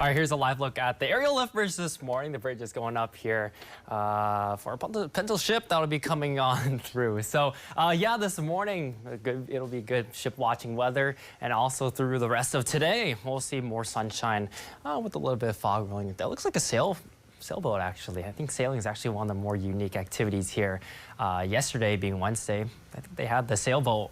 All right, here's a live look at the aerial lift bridge this morning. The bridge is going up here for a potential ship that'll be coming on through. So yeah, this morning, it'll be good ship watching weather, and also through the rest of today, we'll see more sunshine with a little bit of fog rolling. That looks like a sailboat, actually. I think sailing is actually one of the more unique activities here. Yesterday being Wednesday, I think they had the sailboat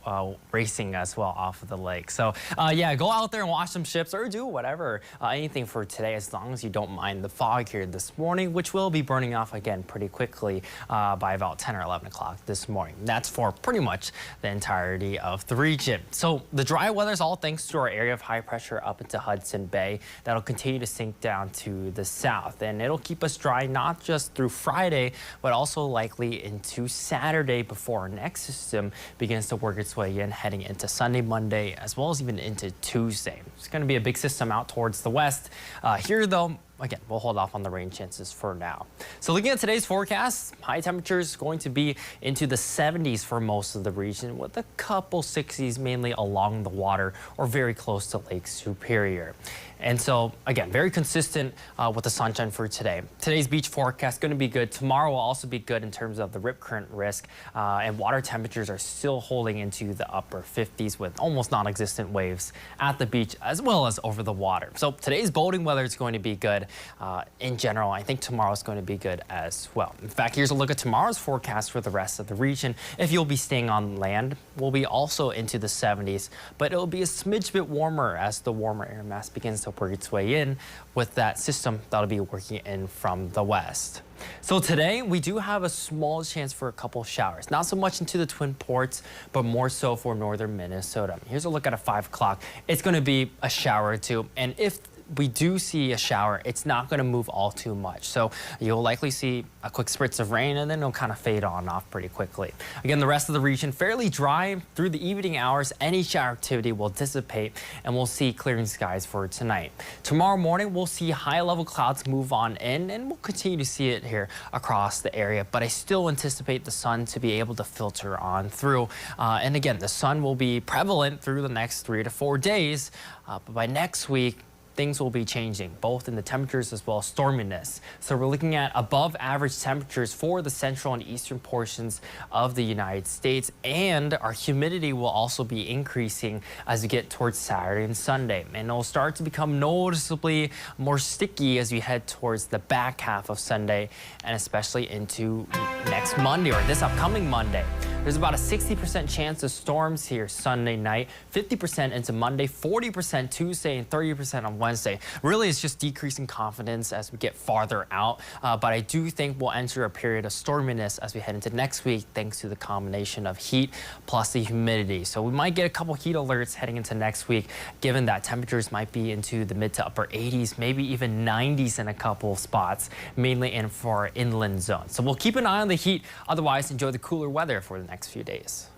racing as well off of the lake. So yeah, go out there and watch some ships or do whatever, anything for today, as long as you don't mind the fog here this morning, which will be burning off again pretty quickly by about 10 or 11 o'clock this morning. That's for pretty much the entirety of the region. So the dry weather is all thanks to our area of high pressure up into Hudson Bay. That'll continue to sink down to the south, and it'll keep us dry not just through Friday, but also likely into Saturday before our next system begins to work its way in, heading into Sunday, Monday, as well as even into Tuesday. It's going to be a big system out towards the west. Here, though, again, we'll hold off on the rain chances for now. So looking at today's forecast, high temperatures going to be into the 70s for most of the region, with a couple 60s mainly along the water or very close to Lake Superior. And so, again, very consistent with the sunshine for today. Today's beach forecast going to be good. Tomorrow will also be good in terms of the rip current risk, and water temperatures are still holding into the upper 50s with almost non-existent waves at the beach as well as over the water. So today's boating weather is going to be good. In general, I think tomorrow is going to be good as well. In fact, here's a look at tomorrow's forecast for the rest of the region. If you'll be staying on land, we'll be also into the 70s, but it'll be a smidge bit warmer as the warmer air mass begins to work its way in with that system that'll be working in from the west. So today we do have a small chance for a couple showers, not so much into the Twin Ports, but more so for northern Minnesota. Here's a look at 5 o'clock. It's going to be a shower or two, and if we do see a shower, it's not going to move all too much. So you'll likely see a quick spritz of rain, and then it'll kind of fade on off pretty quickly. Again, the rest of the region fairly dry through the evening hours. Any shower activity will dissipate, and we'll see clearing skies for tonight. Tomorrow morning, we'll see high-level clouds move on in, and we'll continue to see it here across the area. But I still anticipate the sun to be able to filter on through. And again, the sun will be prevalent through the next 3 to 4 days. But by next week, things will be changing, both in the temperatures as well as storminess. So we're looking at above average temperatures for the central and eastern portions of the United States, and our humidity will also be increasing as we get towards Saturday and Sunday. And it'll start to become noticeably more sticky as we head towards the back half of Sunday, and especially into next Monday or this upcoming Monday. There's about a 60% chance of storms here Sunday night, 50% into Monday, 40% Tuesday, and 30% on Wednesday. Really, it's just decreasing confidence as we get farther out. But I do think we'll enter a period of storminess as we head into next week, thanks to the combination of heat plus the humidity. So we might get a couple heat alerts heading into next week, given that temperatures might be into the mid to upper 80s, maybe even 90s in a couple spots, mainly in for our inland zone. So we'll keep an eye on the heat. Otherwise, enjoy the cooler weather for the next few days.